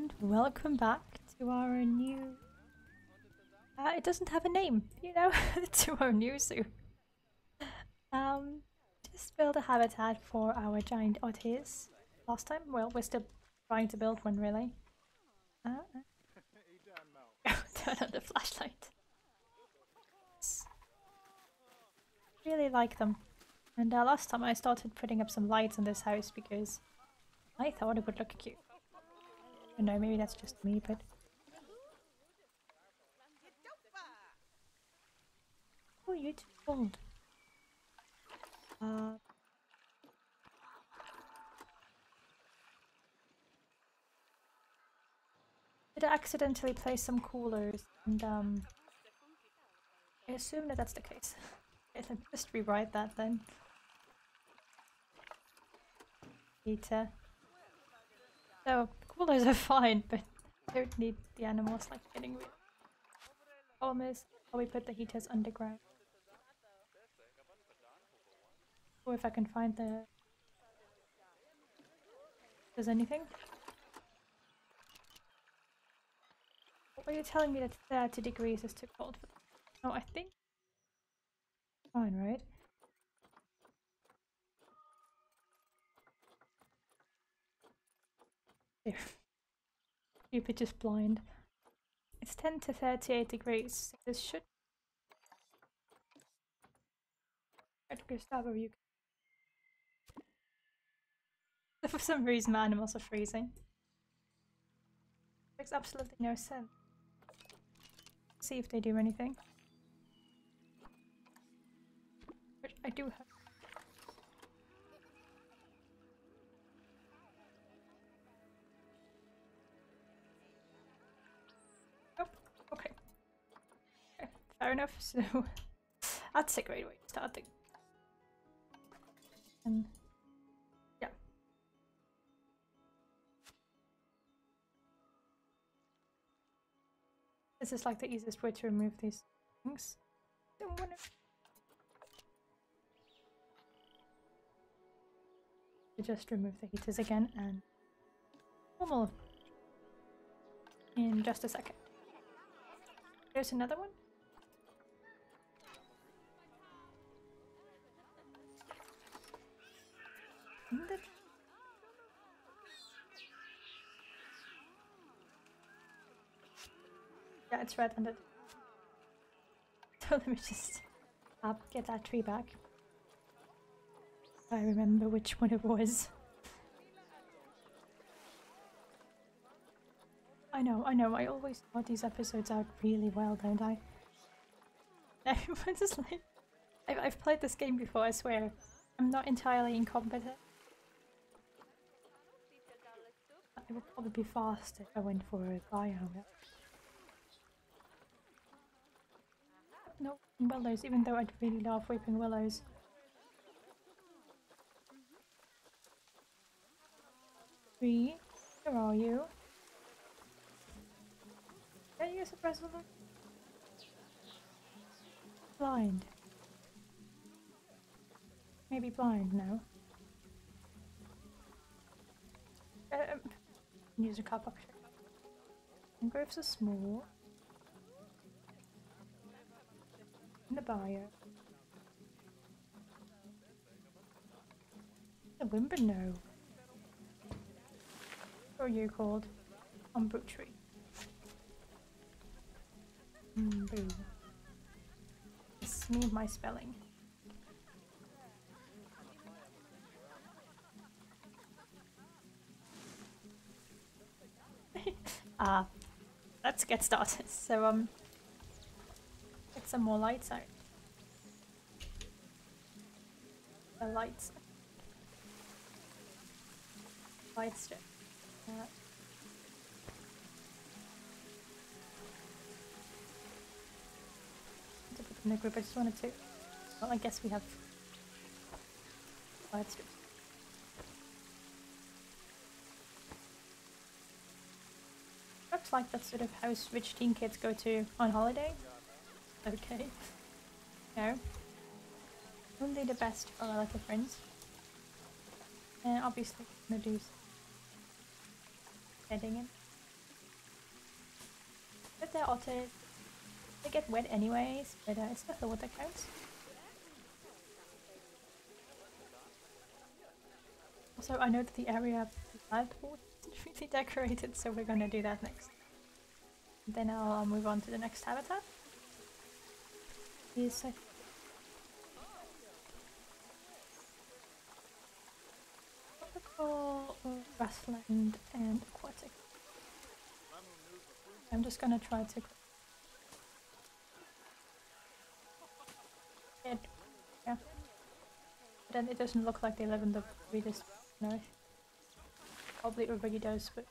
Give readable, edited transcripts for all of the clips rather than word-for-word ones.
and welcome back to our new... it doesn't have a name, you know, to our new zoo. Just build a habitat for our giant otters last time. Well, we're still trying to build one, really. Turn on the flashlight. Really like them. And last time I started putting up some lights in this house because I thought it would look cute. I don't know, maybe that's just me, but... Oh, you're too cold. Did I accidentally place some coolers and I assume that that's the case. Okay, let me just rewrite that then. Heater. So, coolers are fine, but I don't need the animals like getting real. Problem is, how we put the heaters underground. Or if I can find the... If there's anything? What are you telling me that 30 degrees is too cold for them? No, I think... Fine, right? There. Stupid, just blind. It's 10 to 38 degrees. This should... I took a stab of you. For some reason my animals are freezing. Makes absolutely no sense. See if they do anything. Which I do have. Oh, okay. Okay, fair enough, so that's a great way to start the... And yeah. This is like the easiest way to remove these things. Don't wanna... Just remove the heaters again and normal in just a second. There's another one. Yeah, it's red-handed. So let me just get that tree back. I remember which one it was. I know, I always thought these episodes out really well, don't I? Everyone's just like... I've played this game before, I swear. I'm not entirely incompetent. It would probably be faster if I went for a biome. No, willows, even though I'd really love weeping willows. Tree, where are you? Can you suppress them? Blind. Maybe blind now. Use a cup actually. Mangroves are small. In the bio. The Wimbino. What are you called? Umbu tree. Umbu. It's me, my spelling. Let's get started. So, get some more lights out. The lights. Light strip. To put in the group, I just wanted to. Well, I guess we have light strips. Looks like that sort of house rich teen kids go to on holiday. Okay. No. Only the best for our little friends. And obviously, gonna do heading in. But they're otters. They get wet anyways, but it's the thought that counts. Also, I know that the area beside the water isn't really decorated, so we're gonna do that next. Then I'll move on to the next habitat. Is tropical, grassland, and aquatic. I'm just gonna try to. Yeah. But then it doesn't look like they live in the weirdest. No. Probably already does, but.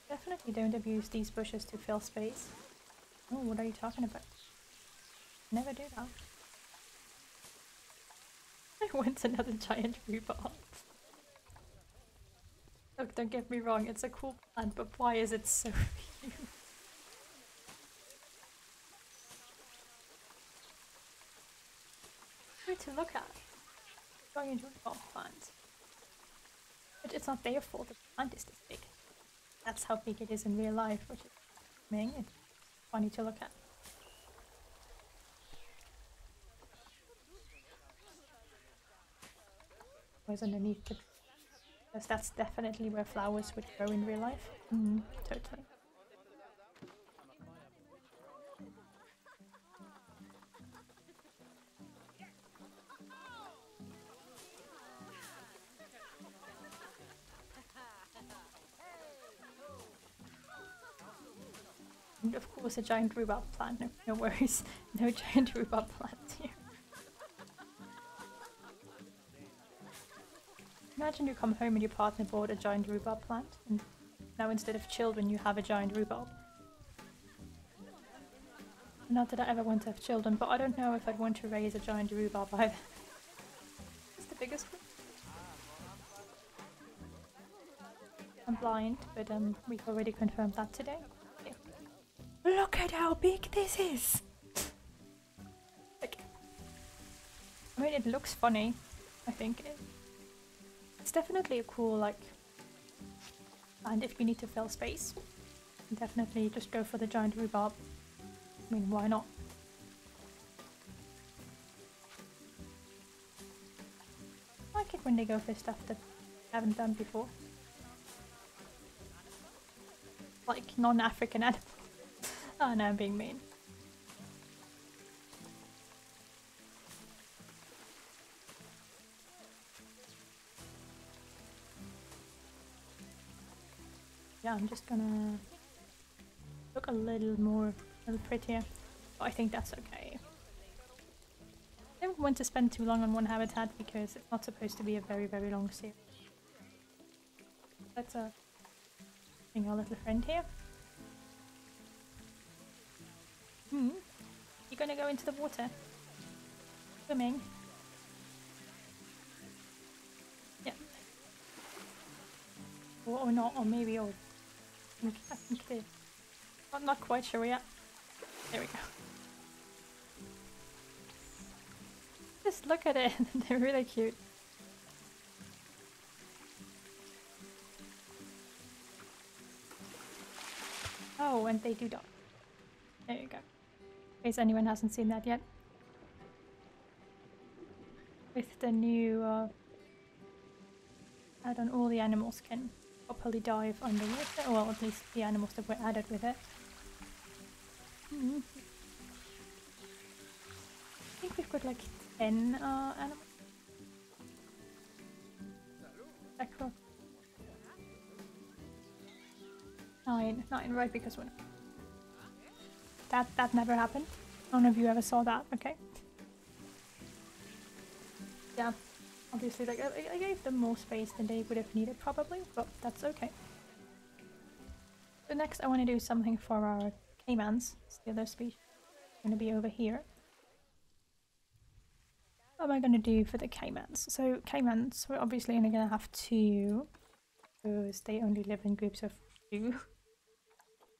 Definitely don't abuse these bushes to fill space. Oh, what are you talking about? Never do that. I want another giant rhubarb. Look, don't get me wrong, it's a cool plant, but why is it so huge? Weird to look at. Giant rhubarb plant. But it's not their fault, the plant is this big. That's how big it is in real life, which is amazing. It's funny to look at. Was underneath the, because that's definitely where flowers would grow in real life. Totally. And of course a giant rhubarb plant, no worries. No giant rhubarb plant here. Imagine you come home and your partner bought a giant rhubarb plant, and now instead of children you have a giant rhubarb. Not that I ever want to have children, but I don't know if I'd want to raise a giant rhubarb either. It's the biggest one. I'm blind, but we've already confirmed that today. Okay. Look at how big this is! Like, I mean, it looks funny, I think. It's definitely a cool, like, and if you need to fill space, definitely just go for the giant rhubarb. I mean, why not? I like it when they go for stuff that I haven't done before. Like non-African animals. Oh no, I'm being mean. Yeah, I'm just gonna look a little prettier, but I think that's okay. I don't want to spend too long on one habitat because it's not supposed to be a very, very long series. Let's bring our little friend here. You gonna go into the water? Swimming? Yeah. Or not, or maybe, or I think I'm not quite sure yet. There we go. Just look at it, they're really cute. Oh, and they do dog. There you go. In case anyone hasn't seen that yet. With the new add-on, all the animals can properly dive underwater, well, at least the animals that were added with it. I think we've got like 10 animals. Cool. 9, right, because when that never happened. None of you ever saw that, okay? Yeah, obviously, like I gave them more space than they would have needed probably, but that's okay. So next I want to do something for our caimans, the other species. Going to be over here. What am I going to do for the caimans? So caimans, we're obviously only going to have 2, because they only live in groups of 2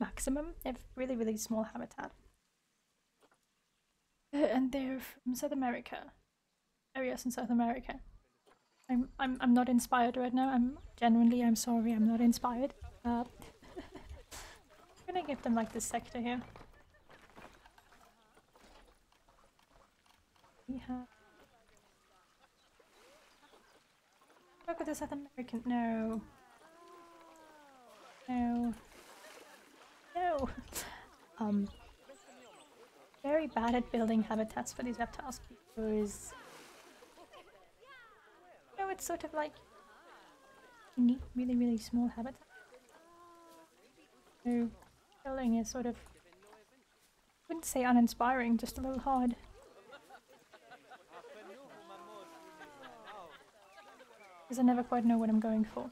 maximum. They have really, really small habitat. And they're from South America. Areas in South America. I'm not inspired right now. I'm sorry, I'm not inspired. gonna give them like this sector here. We have. Look at the South American. No. No. No. Very bad at building habitats for these reptiles because you know, it's sort of like you need really, really small habitats. So building is sort of, I wouldn't say uninspiring, just a little hard. Because I never quite know what I'm going for.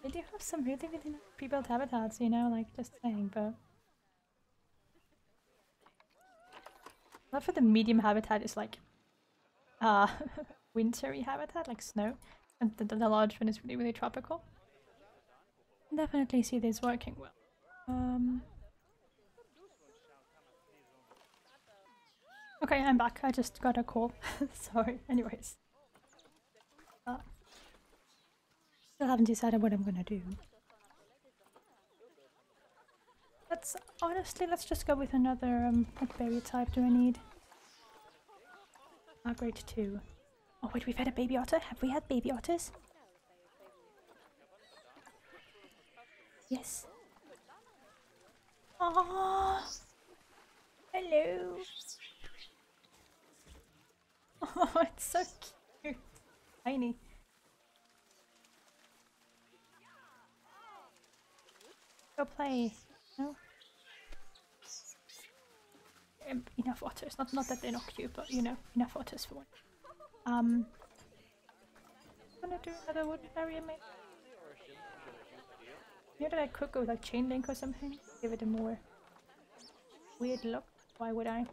They do have some really, really nice pre-built habitats, you know, like just saying, but not for the medium habitat is like wintry habitat, like snow, and the large one is really, really tropical. Definitely see this working well. Okay, I'm back. I just got a call. Sorry. Anyways. Still haven't decided what I'm gonna do. Let's just go with another, what berry type do I need? Grade 2. Oh wait, we've had a baby otter? Have we had baby otters? Yes. Oh, hello. Oh, it's so cute. Tiny. Go play. No? Enough otters. Not that they're not cute, but you know, enough otters for one. I'm gonna do another wooden barrier maybe. You know that I could go with like chain link or something? Give it a more weird look. Why would I?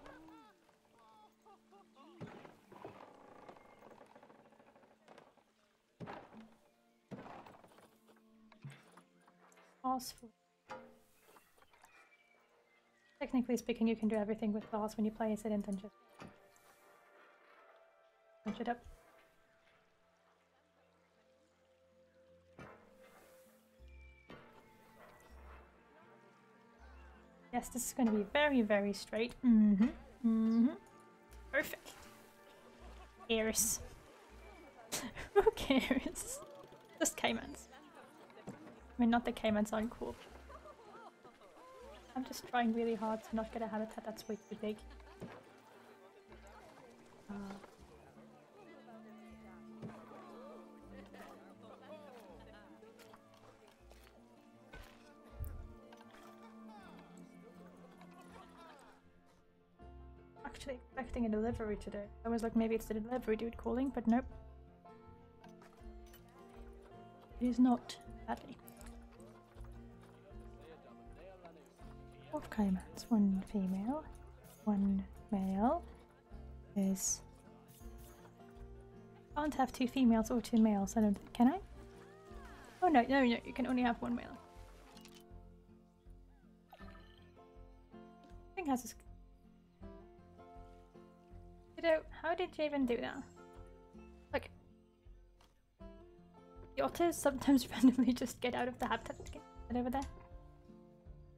Technically speaking, you can do everything with glass when you play as it and then just punch it up. Yes, this is going to be very, very straight. Perfect. Cares. Who cares? Just caimans. I mean, not the caimans aren't cool. I'm just trying really hard to not get a habitat that's way too big. Actually expecting a delivery today. I was like, maybe it's the delivery dude calling, but nope. It is not, sadly. 12 caimans, 1 female, 1 male. Is can't have 2 females or 2 males, I don't think, can I? Oh no, you can only have 1 male. I think that's just... How did you even do that? Like, the otters sometimes randomly just get out of the habitat get over there.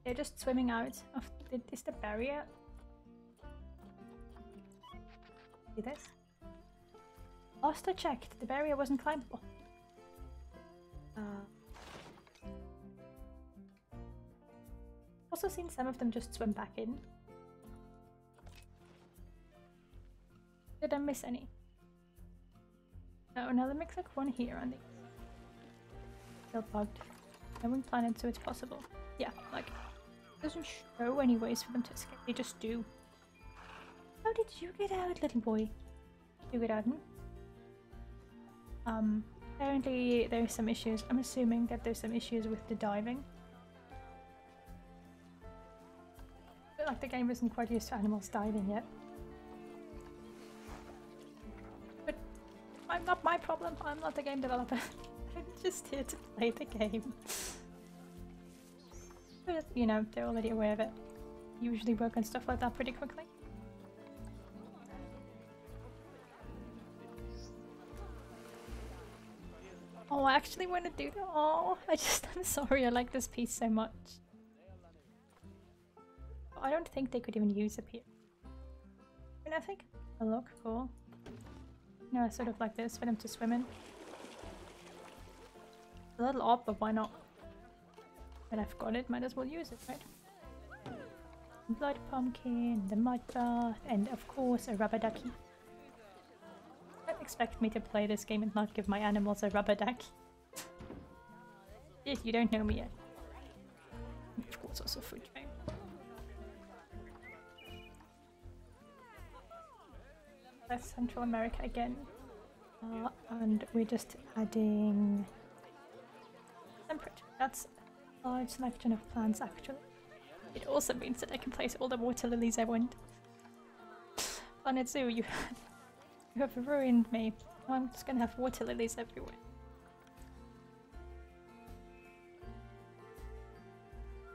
They're just swimming out of is the barrier. See this? Last I checked, the barrier wasn't climbable. Also seen some of them just swim back in. Did I miss any? No, there makes like 1 here on the still bugged. I wouldn't plan it so it's possible. Yeah, like it doesn't show any ways for them to escape, they just do. How did you get out, little boy? You get out, apparently there's some issues. I'm assuming that there's some issues with the diving. But like the game isn't quite used to animals diving yet. But I'm not my problem, I'm not the game developer. I'm just here to play the game. But, you know, they're already aware of it. Usually work on stuff like that pretty quickly. Oh, I actually want to do that. Oh, I'm sorry, I like this piece so much. I don't think they could even use a pier. And I think it'll look cool. No, sort of like this for them to swim in. A little odd, but why not? When I've got it, might as well use it, right? Blood pumpkin, the mud bath, and of course a rubber ducky. Don't expect me to play this game and not give my animals a rubber ducky. If you don't know me yet. Of course also food chain. That's Central America again. And we're just adding temperature. That's a large selection of plants actually. It also means that I can place all the water lilies I want. Planet Zoo, you have ruined me. I'm just gonna have water lilies everywhere.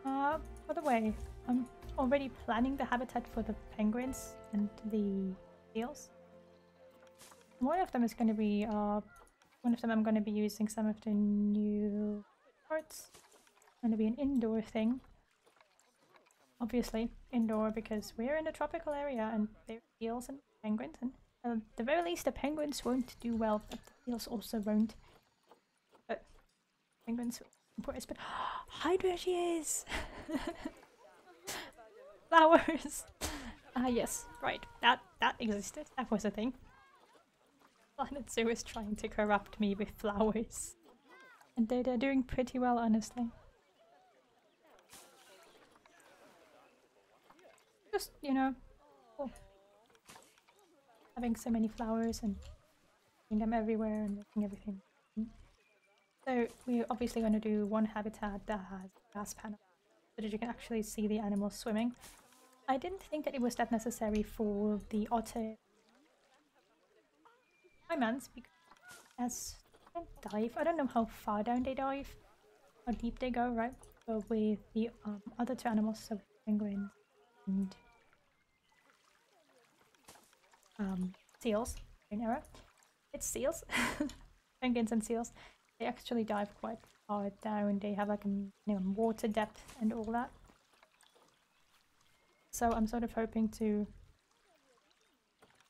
By the way, I'm already planning the habitat for the penguins and the seals. One of them is going to be, one of them I'm going to be using some of the new parts. It's going to be an indoor thing. Obviously, indoor because we're in a tropical area and there are seals and penguins, and at the very least the penguins won't do well, but the seals also won't. But penguins will, of course, but Hydra she is! Flowers! Ah yes, right, that existed, that was a thing. Planet Zoo is trying to corrupt me with flowers. And they're doing pretty well, honestly. Just, you know, cool. Having so many flowers and putting them everywhere and making everything. So we're obviously going to do one habitat that has grass panel so that you can actually see the animals swimming. I didn't think that it was that necessary for the otter caimans because as they dive, I don't know how far down they dive, how deep they go, right? But with the other two animals, so penguins and seals, in error. It's seals. Penguins and seals. They actually dive quite far down. They have like a water depth and all that. So I'm sort of hoping to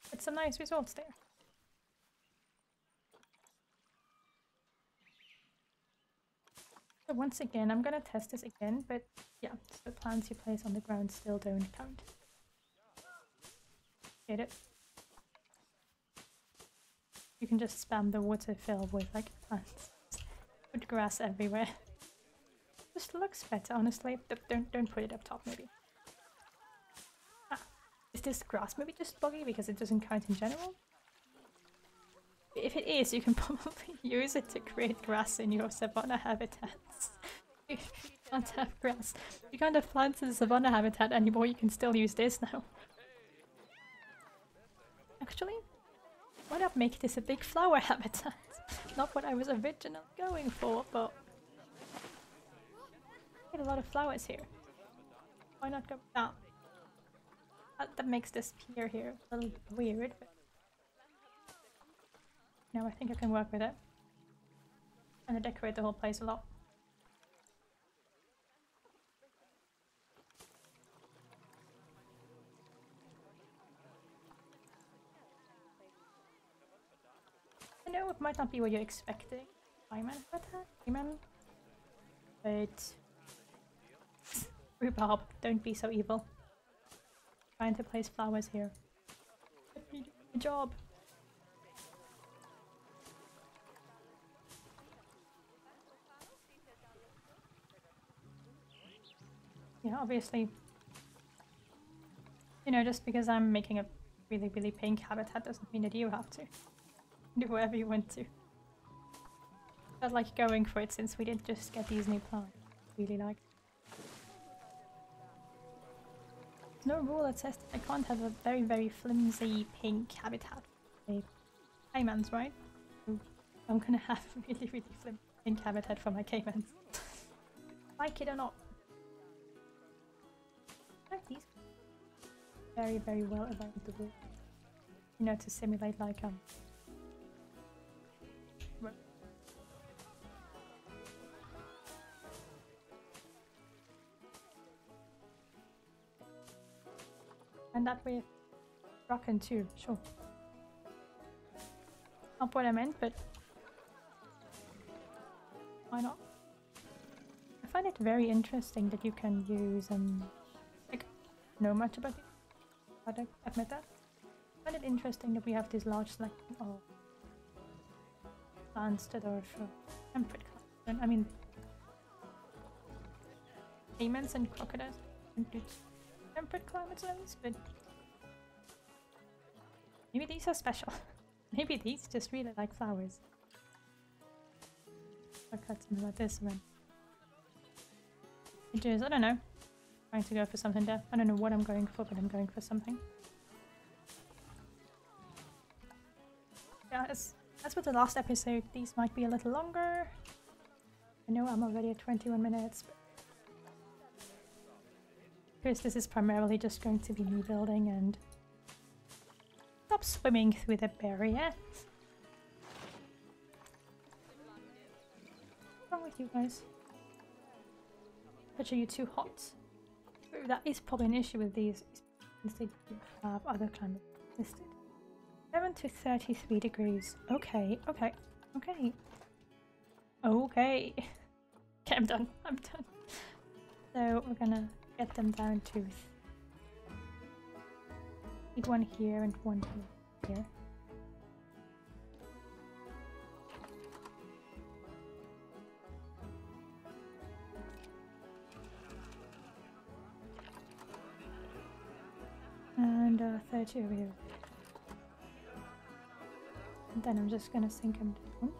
get some nice results there. So once again, I'm gonna test this again, but yeah, so the plants you place on the ground still don't count. Get it? You can just spam the water fill with like plants. Put grass everywhere. Just looks better, honestly. Don't put it up top, maybe. Ah, is this grass maybe just buggy because it doesn't count in general? If it is, you can probably use it to create grass in your savanna habitats. You can't have grass. You can't have plants in the savanna habitat anymore, you can still use this now. Actually, why not make this a big flower habitat? Not what I was originally going for, but get a lot of flowers here. Why not go with that? That makes this pier here a little weird, but no, I think I can work with it. I'm gonna decorate the whole place a lot. I know it might not be what you're expecting. Kaiman habitat? Kaiman? But Rhubarb, don't be so evil. Trying to place flowers here. Let me do my job. Yeah, obviously, you know, just because I'm making a really, really pink habitat doesn't mean that you have to. Do whatever you want to. But like going for it since we did just get these new plants. Really like. There's no rule that says that I can't have a very, very flimsy pink habitat. The caimans, right? So I'm gonna have a really, really flimsy pink habitat for my caimans. Like it or not. Like these. Very, very well around the wood. You know, to simulate like And that way, Rockin' too, sure. Not what I meant, but why not? I find it very interesting that you can use like, know much about it. But I admit that. I find it interesting that we have this large selection of plants that are for temperate climate. I mean, caimans and crocodiles don't do temperate climate zones, but maybe these are special. Maybe these just really like flowers. I'll cut something like this one. It is, I don't know. Trying to go for something there. I don't know what I'm going for, but I'm going for something. Yeah, as with the last episode, these might be a little longer. I know I'm already at 21 minutes, but because this is primarily just going to be me building and stop swimming through the barrier. What's wrong with you guys? But are you too hot? That is probably an issue with these, since they do have other climates listed. 7 to 33 degrees. Okay, okay, okay. Okay. Okay, I'm done. I'm done. So we're gonna get them down to need one here and one here. And 30 over here. And then I'm just gonna sink them down.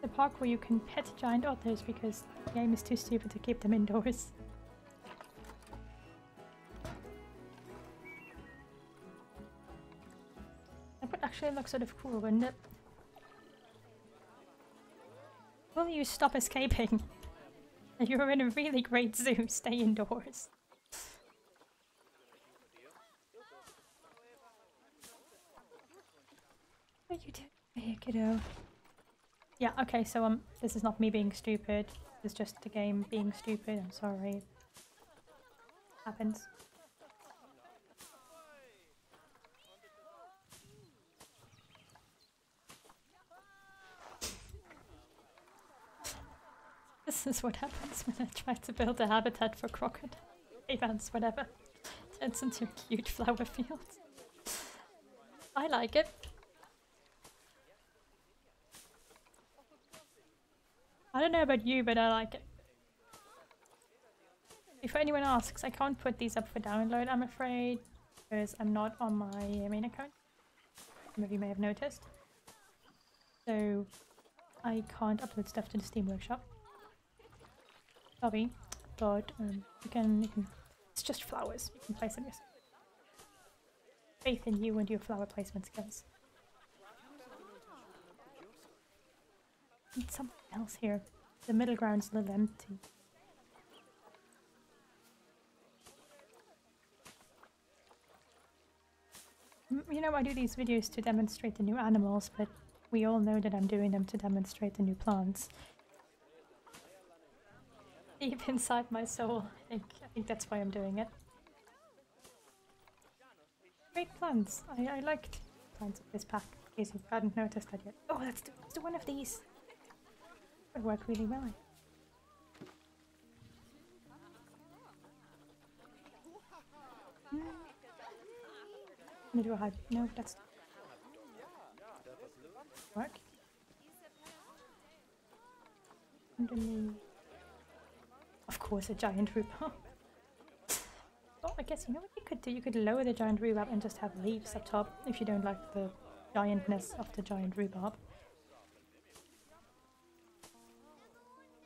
The park where you can pet giant otters because the game is too stupid to keep them indoors. That would actually look sort of cool, wouldn't it? Will you stop escaping? You're in a really great zoo, stay indoors. What are you doing here, kiddo? Yeah, okay, so this is not me being stupid. It's just the game being stupid, I'm sorry. Happens. This is what happens when I try to build a habitat for crocodile. Caimans, whatever. Turns into a huge flower field. I like it. I don't know about you, but I like it. If anyone asks, I can't put these up for download, I'm afraid, because I'm not on my main account. Some of you may have noticed. So I can't upload stuff to the Steam Workshop. Sorry, but you can. It's just flowers. You can place them yourself. Faith in you and your flower placement skills. Need something else here. The middle ground's a little empty. You know, I do these videos to demonstrate the new animals, but we all know that I'm doing them to demonstrate the new plants. Deep inside my soul, I think that's why I'm doing it. Great plants. I liked plants of this pack, in case you hadn't noticed that yet. Oh, let's do one of these. Would work really well. I'm gonna do a high. No, that's work. Underneath. Of course, a giant rhubarb. Oh, I guess you know what you could do? You could lower the giant rhubarb and just have leaves up top if you don't like the giantness of the giant rhubarb.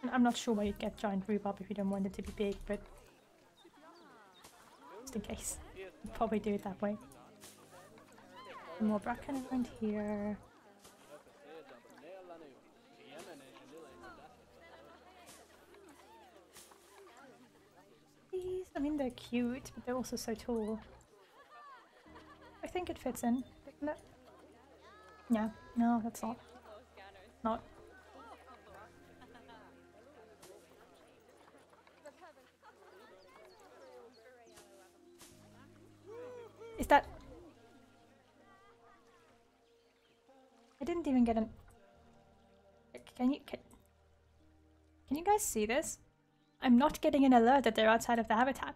And I'm not sure why you'd get giant rhubarb if you don't want it to be big, but just in case, you'd probably do it that way. Some more bracken around here. These, I mean, they're cute, but they're also so tall. I think it fits in, doesn't it? Yeah, no, that's not. Not. Is that... I didn't even get an... Can you guys see this? I'm not getting an alert that they're outside of the habitat.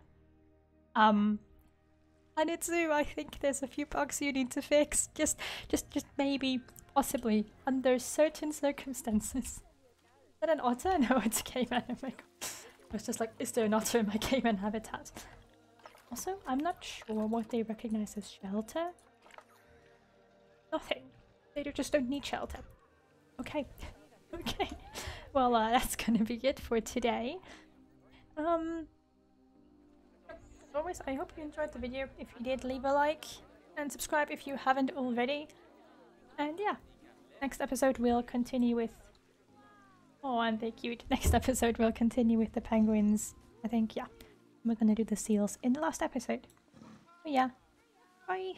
Hanitsu, I think there's a few bugs you need to fix. Just maybe, possibly, under certain circumstances. Is that an otter? No, it's a caiman. Oh my god. I was just like, is there an otter in my caiman habitat? Also, I'm not sure what they recognize as shelter. Nothing. They just don't need shelter. Okay. Okay. Well, that's gonna be it for today. As always, I hope you enjoyed the video. If you did, leave a like and subscribe if you haven't already. And yeah, next episode we'll continue with... Oh, aren't they cute? Next episode we'll continue with the penguins. I think, yeah. We're gonna do the seals in the last episode. But yeah, bye!